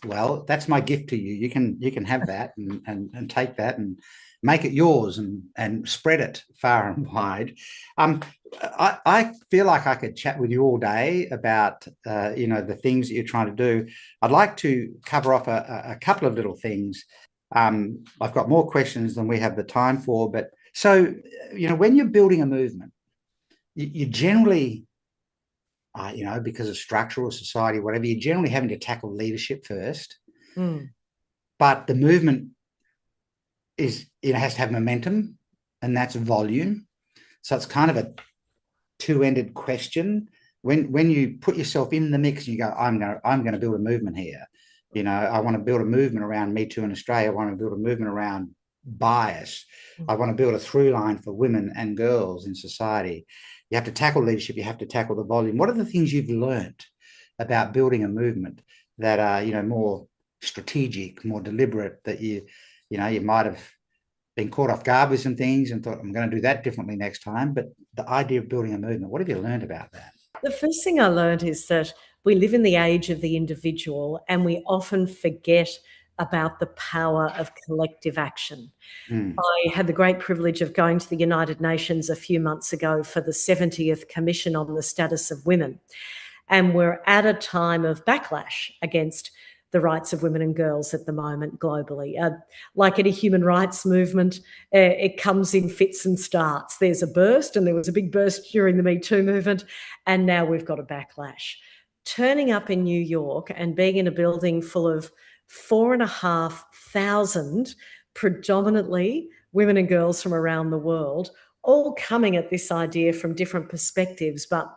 Well, that's my gift to you. You can have that and take that and make it yours and spread it far and wide. I feel like I could chat with you all day about the things that you're trying to do. I'd like to cover off a couple of little things. I've got more questions than we have the time for, but so when you're building a movement, you generally, because of structural society, whatever, you're generally having to tackle leadership first. But the movement is, has to have momentum, and that's volume. So it's kind of a two-ended question. When you put yourself in the mix, you go, I'm going to build a movement here. I want to build a movement around Me Too in Australia. I want to build a movement around bias. I want to build a through line for women and girls in society. you have to tackle leadership, you have to tackle the volume. What are the things you've learned about building a movement that are, more strategic, more deliberate, that you might have been caught off guard with some things and thought, I'm going to do that differently next time. But the idea of building a movement, what have you learned about that? The first thing I learned is that we live in the age of the individual, and we often forget about the power of collective action. I had the great privilege of going to the United Nations a few months ago for the 70th Commission on the Status of Women. And we're at a time of backlash against the rights of women and girls at the moment globally. Like any human rights movement, it comes in fits and starts. There's a burst, and there was a big burst during the Me Too movement, and now we've got a backlash. Turning up in New York and being in a building full of 4,500 predominantly women and girls from around the world, all coming at this idea from different perspectives, but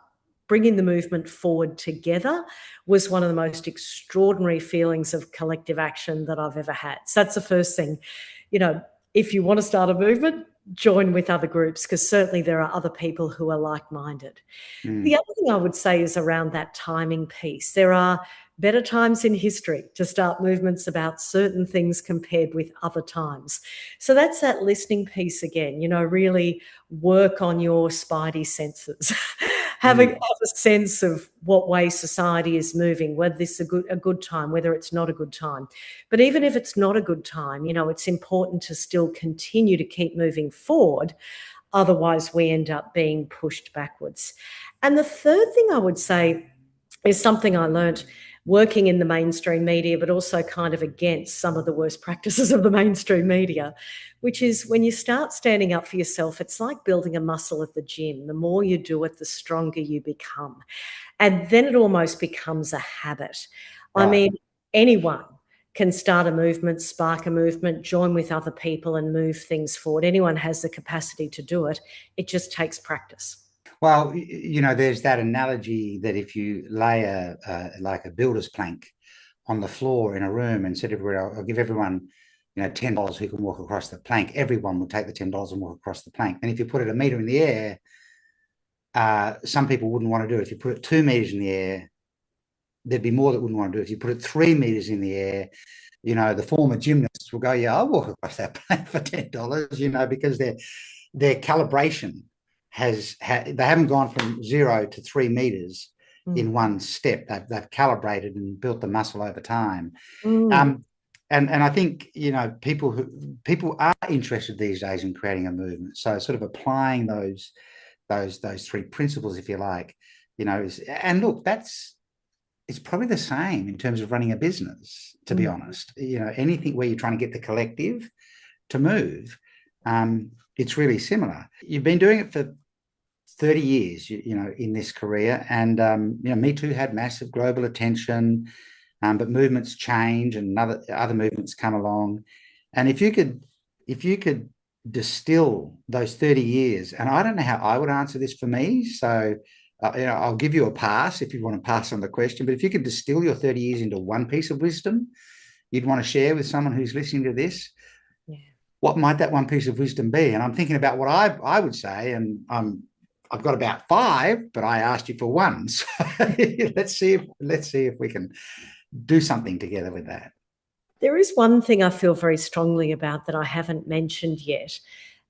bringing the movement forward together was one of the most extraordinary feelings of collective action that I've ever had. So that's the first thing. If you want to start a movement, join with other groups, because certainly there are other people who are like-minded. The other thing I would say is around that timing piece. There are better times in history to start movements about certain things compared with other times. So that's that listening piece again, really work on your spidey senses. Have a sense of what way society is moving, whether this is a good time, whether it's not a good time. But even if it's not a good time, it's important to still continue to keep moving forward. Otherwise, we end up being pushed backwards. And the third thing I would say is something I learnt working in the mainstream media, but also kind of against some of the worst practices of the mainstream media, which is when you start standing up for yourself, it's like building a muscle at the gym. The more you do it, the stronger you become. And then it almost becomes a habit. Right. I mean, anyone can start a movement, spark a movement, join with other people and move things forward. Anyone has the capacity to do it. It just takes practice. Well, there's that analogy that if you lay like a builder's plank on the floor in a room and said, I'll give everyone, $10 who can walk across the plank, everyone will take the $10 and walk across the plank. And if you put it a meter in the air, some people wouldn't want to do it. If you put it 2 meters in the air, there'd be more that wouldn't want to do it. If you put it 3 meters in the air, the former gymnasts will go, yeah, I'll walk across that plank for $10, because their calibration they haven't gone from 0 to 3 meters in one step. They've calibrated and built the muscle over time. And I think people are interested these days in creating a movement. So sort of applying those 3 principles, if you like, and look, it's probably the same in terms of running a business, to be honest. Anything where you're trying to get the collective to move, it's really similar. You've been doing it for 30 years, in this career, and Me Too had massive global attention, but movements change and other movements come along. And if you could distill those 30 years, and I don't know how I would answer this for me, so I'll give you a pass if you want to pass on the question, but if you could distill your 30 years into one piece of wisdom you'd want to share with someone who's listening to this, what might that one piece of wisdom be? And I'm thinking about what I would say, and I've got about 5, but I asked you for 1. So let's see if we can do something together with that. There is one thing I feel very strongly about that I haven't mentioned yet,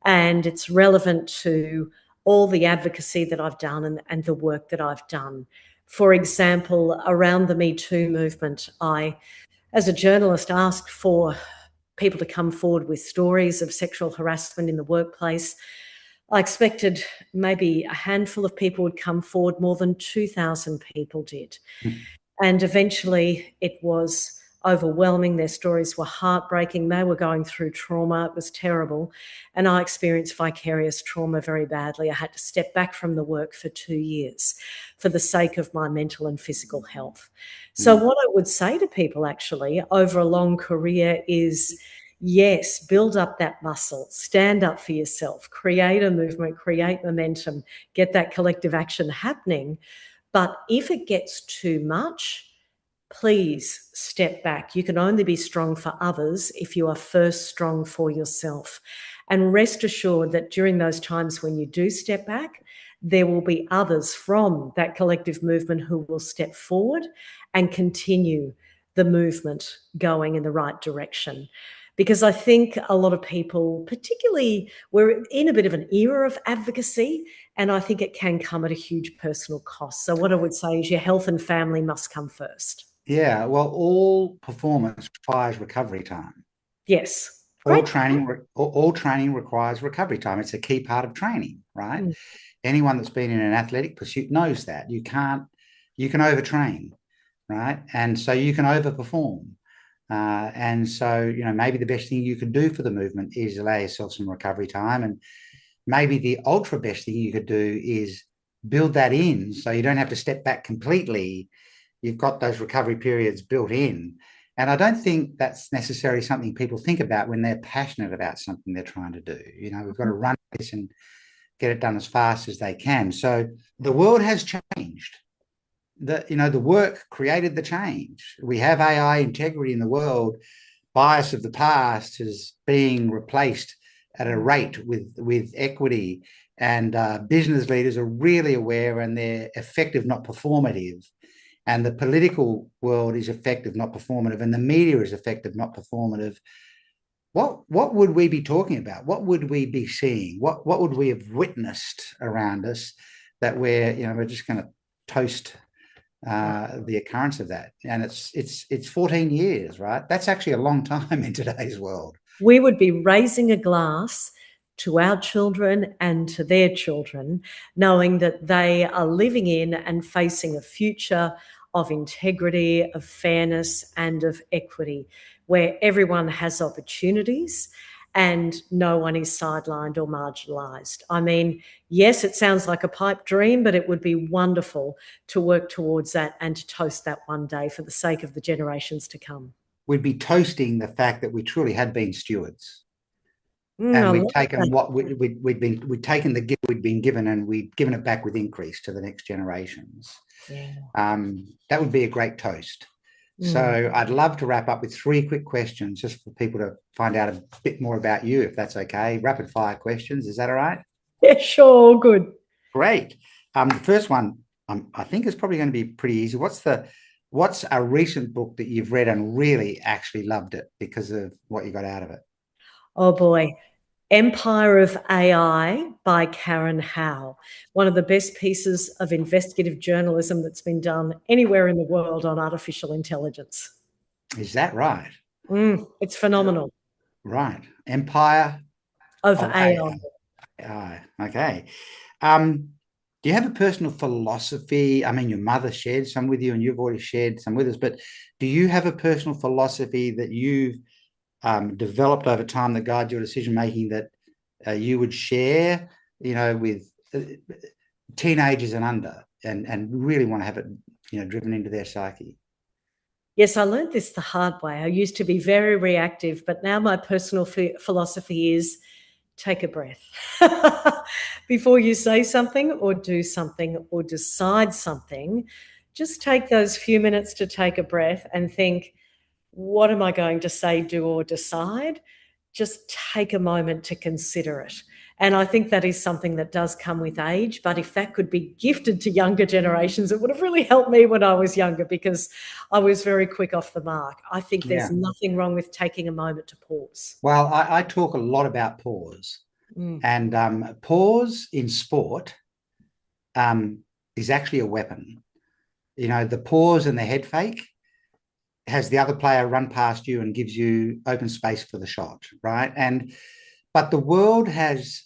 and it's relevant to all the advocacy that I've done and the work that I've done. For example, around the Me Too movement, I, as a journalist, asked for people to come forward with stories of sexual harassment in the workplace. I expected maybe a handful of people would come forward. More than 2,000 people did. And eventually it was overwhelming. Their stories were heartbreaking. They were going through trauma. It was terrible. And I experienced vicarious trauma very badly. I had to step back from the work for 2 years for the sake of my mental and physical health. So what I would say to people actually over a long career is, yes, build up that muscle, stand up for yourself, create a movement, create momentum, get that collective action happening. But if it gets too much, please step back. You can only be strong for others if you are first strong for yourself. And rest assured that during those times when you do step back, there will be others from that collective movement who will step forward and continue the movement going in the right direction. Because I think a lot of people, particularly, we're in a bit of an era of advocacy, and I think it can come at a huge personal cost. So what I would say is your health and family must come first. Yeah, well, all performance requires recovery time. Yes. All Great. training requires recovery time. It's a key part of training, right? Mm. Anyone that's been in an athletic pursuit knows that. You can overtrain, right? And so you can overperform. And so, maybe the best thing you could do for the movement is allow yourself some recovery time. And maybe the ultra best thing you could do is build that in so you don't have to step back completely. You've got those recovery periods built in. And I don't think that's necessarily something people think about when they're passionate about something they're trying to do. We've got to run this and get it done as fast as they can. So the world has changed. The work created the change. We have AI integrity in the world. Bias of the past is being replaced at a rate with equity, and business leaders are really aware, and they're effective, not performative. And the political world is effective, not performative, and the media is effective, not performative. What would we be talking about? What would we be seeing? What would we have witnessed around us that we're just going to toast the occurrence of that? And it's 14 years, right? That's actually a long time in today's world. We would be raising a glass to our children and to their children, knowing that they are living in and facing a future of integrity, of fairness, and of equity, where everyone has opportunities and no one is sidelined or marginalised. I mean, yes, it sounds like a pipe dream, but it would be wonderful to work towards that and to toast that one day for the sake of the generations to come. We'd be toasting the fact that we truly had been stewards. I And we'd love taken that. what we'd taken the gift we'd been given, and we'd given it back with increase to the next generations. Yeah. That would be a great toast. So I'd love to wrap up with 3 quick questions just for people to find out a bit more about you, if that's okay. Rapid fire questions. Is that all right? Yeah, sure. Good. Great. The first one, I think is probably going to be pretty easy. What's a recent book that you've read and really actually loved it because of what you got out of it? Oh boy. Empire of AI by Karen Howe, one of the best pieces of investigative journalism that's been done anywhere in the world on artificial intelligence. Is that right? It's phenomenal. Right. Empire Of of AI. AI. Okay. Do you have a personal philosophy? I mean, your mother shared some with you and you've already shared some with us, but do you have a personal philosophy that you've developed over time that guides your decision making that you would share, with teenagers and under, and really want to have it, driven into their psyche? Yes, I learned this the hard way. I used to be very reactive, but now my personal philosophy is take a breath. Before you say something or do something or decide something, just take those few minutes to take a breath and think, what am I going to say, do, or decide? Just take a moment to consider it. And I think that is something that does come with age. But if that could be gifted to younger generations, it would have really helped me when I was younger because I was very quick off the mark. I think there's nothing wrong with taking a moment to pause. Well, I talk a lot about pause, and pause in sport is actually a weapon. The pause and the head fake has the other player run past you and gives you open space for the shot, right? But the world has,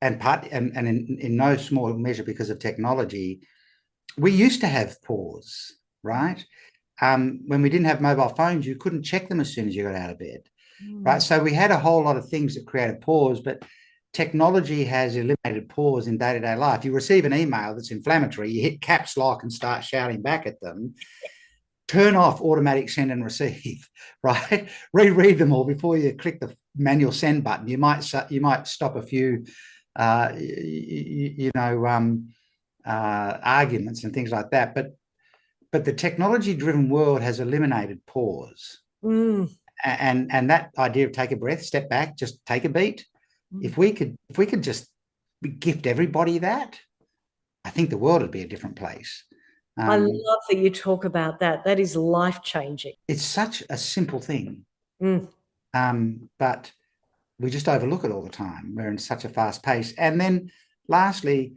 and in no small measure because of technology, we used to have pause, right? When we didn't have mobile phones, you couldn't check them as soon as you got out of bed, right? So we had a whole lot of things that created pause, but technology has eliminated pause in day-to-day life. You receive an email that's inflammatory, you hit caps lock and start shouting back at them. Turn off automatic send and receive, right? Reread them all before you click the manual send button. You might stop a few, arguments and things like that. But the technology-driven world has eliminated pause, and that idea of take a breath, step back, just take a beat. If we could just gift everybody that, I think the world would be a different place. I love that you talk about that. That is life-changing. It's such a simple thing, Mm. but we just overlook it all the time. We're in such a fast pace. And then lastly,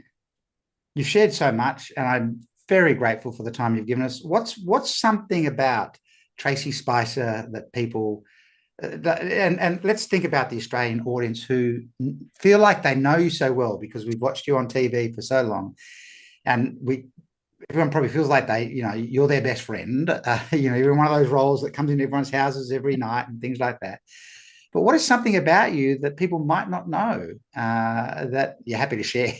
you've shared so much, and I'm very grateful for the time you've given us. What's something about Tracey Spicer that people and let's think about the Australian audience who feel like they know you so well because we've watched you on TV for so long, and everyone probably feels like you're their best friend. You're in one of those roles that comes into everyone's houses every night and things like that. But what is something about you that people might not know that you're happy to share?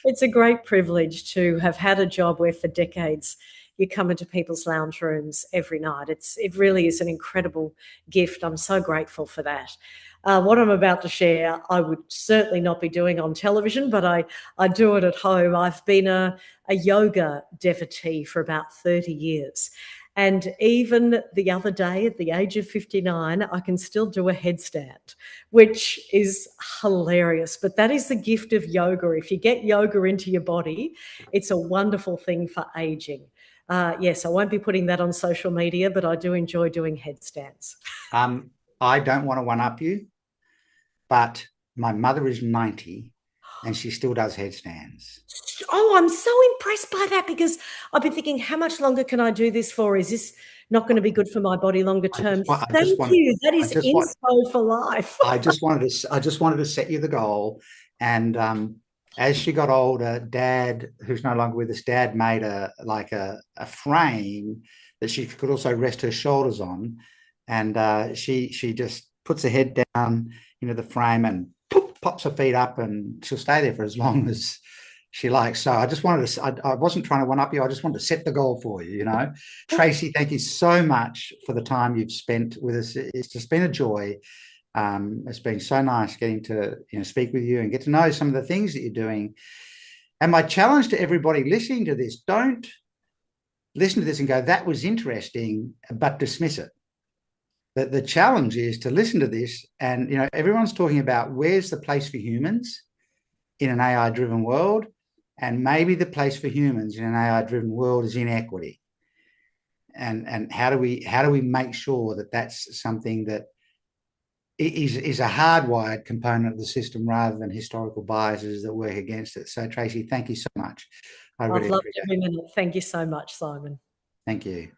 It's a great privilege to have had a job where for decades you come into people's lounge rooms every night. It really is an incredible gift. I'm so grateful for that. What I'm about to share, I would certainly not be doing on television, but I do it at home. I've been a yoga devotee for about 30 years. And even the other day, at the age of 59, I can still do a headstand, which is hilarious. But that is the gift of yoga. If you get yoga into your body, it's a wonderful thing for aging. Yes, I won't be putting that on social media, but I do enjoy doing headstands. I don't want to one up you, but my mother is 90 and she still does headstands. Oh, I'm so impressed by that because I've been thinking, how much longer can I do this for? Is this not going to be good for my body longer term? Thank you. That is inspo for life. I just wanted to set you the goal. And as she got older, Dad, who's no longer with us, Dad made a frame that she could also rest her shoulders on. And she just puts her head down into the frame and pops her feet up, and she'll stay there for as long as she likes. So I just wanted to, I wasn't trying to one up you. I just wanted to set the goal for you, Tracey, thank you so much for the time you've spent with us. It's just been a joy. It's been so nice getting to, speak with you and get to know some of the things that you're doing. And my challenge to everybody listening to this, don't listen to this and go, that was interesting, but dismiss it. The challenge is to listen to this and, everyone's talking about where's the place for humans in an AI-driven world, and maybe the place for humans in an AI-driven world is inequity. And how do we make sure that that's something that is a hardwired component of the system rather than historical biases that work against it? So, Tracey, thank you so much. I really I've loved appreciate every minute. Thank you so much, Simon. Thank you.